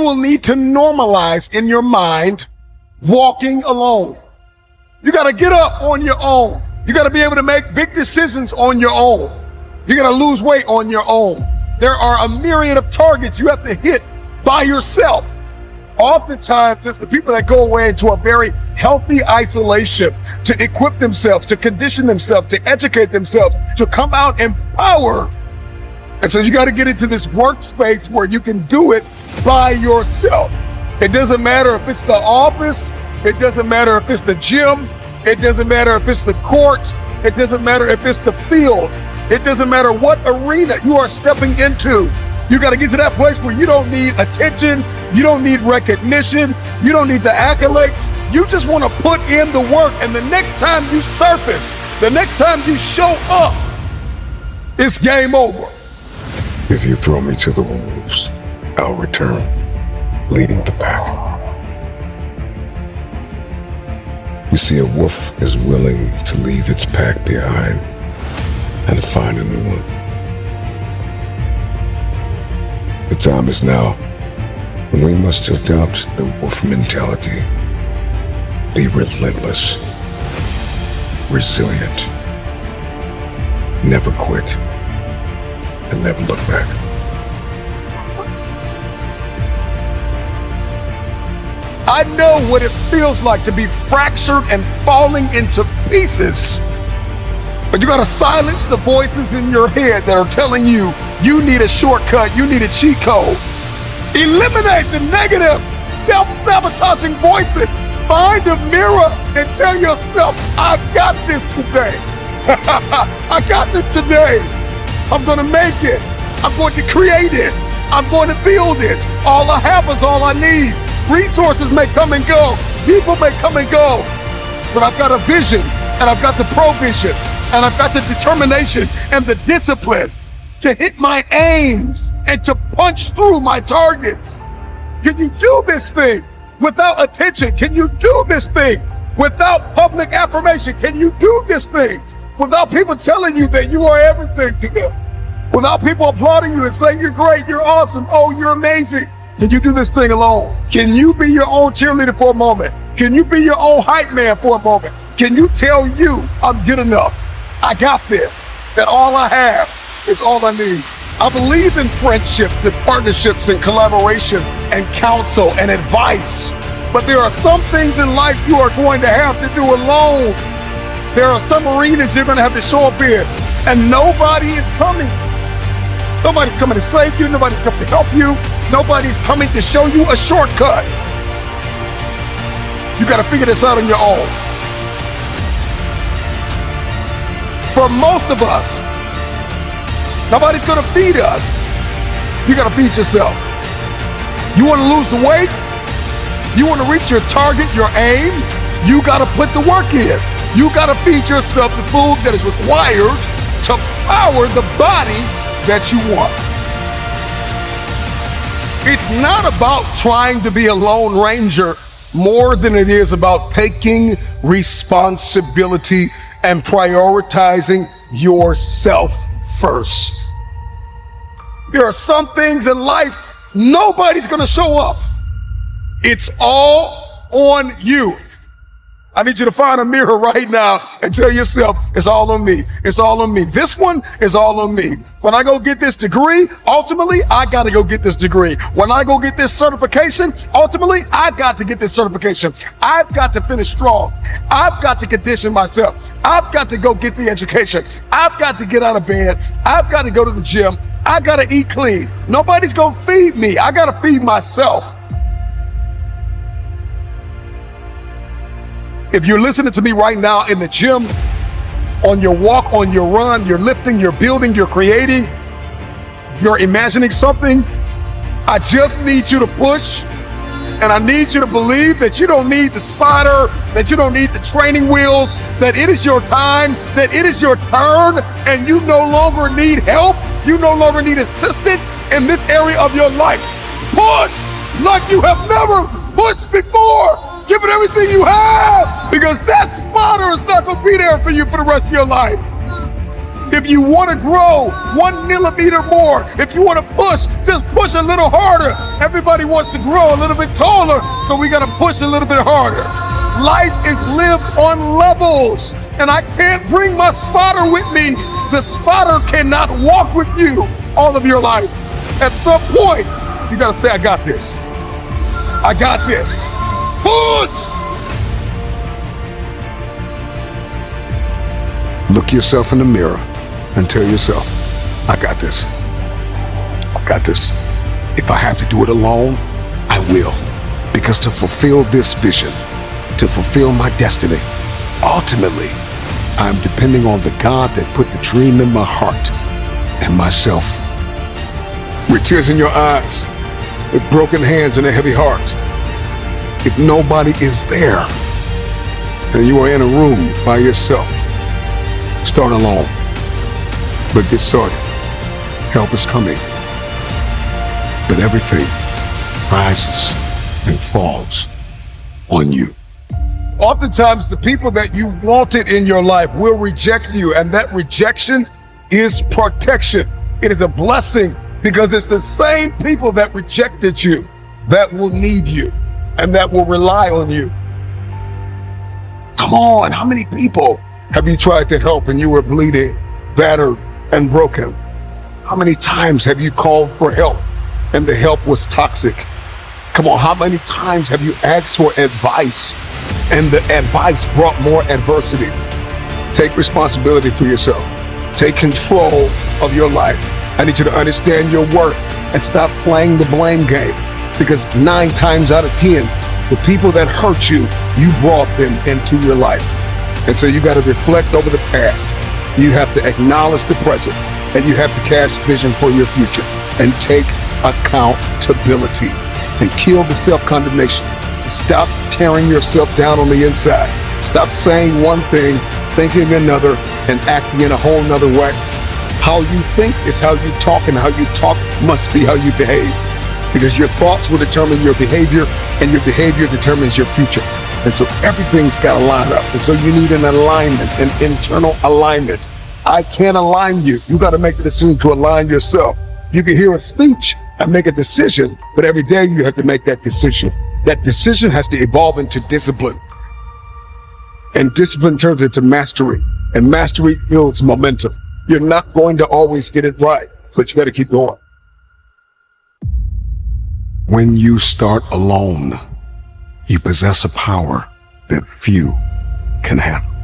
will need to normalize in your mind walking alone. You got to get up on your own. You got to be able to make big decisions on your own. You got to lose weight on your own. There are a myriad of targets you have to hit by yourself. Oftentimes, it's the people that go away into a very healthy isolation to equip themselves, to condition themselves, to educate themselves, to come out empowered. And so you got to get into this workspace where you can do it by yourself. It doesn't matter if it's the office. It doesn't matter if it's the gym. It doesn't matter if it's the court. It doesn't matter if it's the field. It doesn't matter what arena you are stepping into. You got to get to that place where you don't need attention. You don't need recognition. You don't need the accolades. You just want to put in the work. And the next time you surface, the next time you show up, it's game over. If you throw me to the wolves, I'll return, leading the pack. You see, a wolf is willing to leave its pack behind and find a new one. The time is now when we must adopt the wolf mentality. Be relentless, resilient, never quit, and never look back. I know what it feels like to be fractured and falling into pieces. But you gotta silence the voices in your head that are telling you you need a shortcut, you need a cheat code. Eliminate the negative, self-sabotaging voices. Find a mirror and tell yourself, I got this today. I got this today. I'm gonna make it. I'm going to create it. I'm going to build it. All I have is all I need. Resources may come and go. People may come and go. But I've got a vision, and I've got the provision, and I've got the determination and the discipline to hit my aims and to punch through my targets. Can you do this thing without attention? Can you do this thing without public affirmation? Can you do this thing without people telling you that you are everything to them? Without people applauding you and saying you're great, you're awesome, oh, you're amazing. Can you do this thing alone? Can you be your own cheerleader for a moment? Can you be your own hype man for a moment? Can you tell you I'm good enough? I got this, that all I have is all I need. I believe in friendships and partnerships and collaboration and counsel and advice. But there are some things in life you are going to have to do alone. There are some arenas you're going to have to show up in, and nobody is coming. Nobody's coming to save you. Nobody's coming to help you. Nobody's coming to show you a shortcut. You got to figure this out on your own. For most of us, nobody's going to feed us. You got to feed yourself. You want to lose the weight? You want to reach your target, your aim? You got to put the work in. You got to feed yourself the food that is required to power the body that you want. It's not about trying to be a lone ranger more than it is about taking responsibility and prioritizing yourself first. There are some things in life nobody's gonna show up. It's all on you. I need you to find a mirror right now and tell yourself, it's all on me. It's all on me. This one is all on me. When I go get this degree, ultimately, I got to go get this degree. When I go get this certification, ultimately, I got to get this certification. I've got to finish strong. I've got to condition myself. I've got to go get the education. I've got to get out of bed. I've got to go to the gym. I got to eat clean. Nobody's going to feed me. I got to feed myself. If you're listening to me right now in the gym, on your walk, on your run, you're lifting, you're building, you're creating, you're imagining something, I just need you to push, and I need you to believe that you don't need the spotter, that you don't need the training wheels, that it is your time, that it is your turn, and you no longer need help, you no longer need assistance in this area of your life. Push like you have never pushed before. Give it everything you have, because that spotter is not going to be there for you for the rest of your life. If you want to grow 1 millimeter more, if you want to push, just push a little harder. Everybody wants to grow a little bit taller, so we got to push a little bit harder. Life is lived on levels, and I can't bring my spotter with me. The spotter cannot walk with you all of your life. At some point, you got to say, I got this. I got this. Push! Look yourself in the mirror and tell yourself, I got this. I got this. If I have to do it alone, I will. Because to fulfill this vision, to fulfill my destiny, ultimately, I'm depending on the God that put the dream in my heart and myself. With tears in your eyes, with broken hands and a heavy heart, if nobody is there and you are in a room by yourself, start alone, but get started. Help is coming. But everything rises and falls on you. Oftentimes, the people that you wanted in your life will reject you, and that rejection is protection. It is a blessing because it's the same people that rejected you that will need you and that will rely on you. Come on, how many people have you tried to help and you were bleeding, battered, and broken? How many times have you called for help and the help was toxic? Come on, how many times have you asked for advice and the advice brought more adversity? Take responsibility for yourself. Take control of your life. I need you to understand your worth and stop playing the blame game, because 9 times out of 10, the people that hurt you, you brought them into your life. And so you got to reflect over the past. You have to acknowledge the present, and you have to cast vision for your future and take accountability and kill the self-condemnation. Stop tearing yourself down on the inside. Stop saying one thing, thinking another, and acting in a whole nother way. How you think is how you talk, and how you talk must be how you behave. Because your thoughts will determine your behavior, and your behavior determines your future. And so everything's got to line up. And so you need an alignment, an internal alignment. I can't align you. You got to make the decision to align yourself. You can hear a speech and make a decision, but every day you have to make that decision. That decision has to evolve into discipline. And discipline turns into mastery. And mastery builds momentum. You're not going to always get it right, but you got to keep going. When you start alone, you possess a power that few can handle.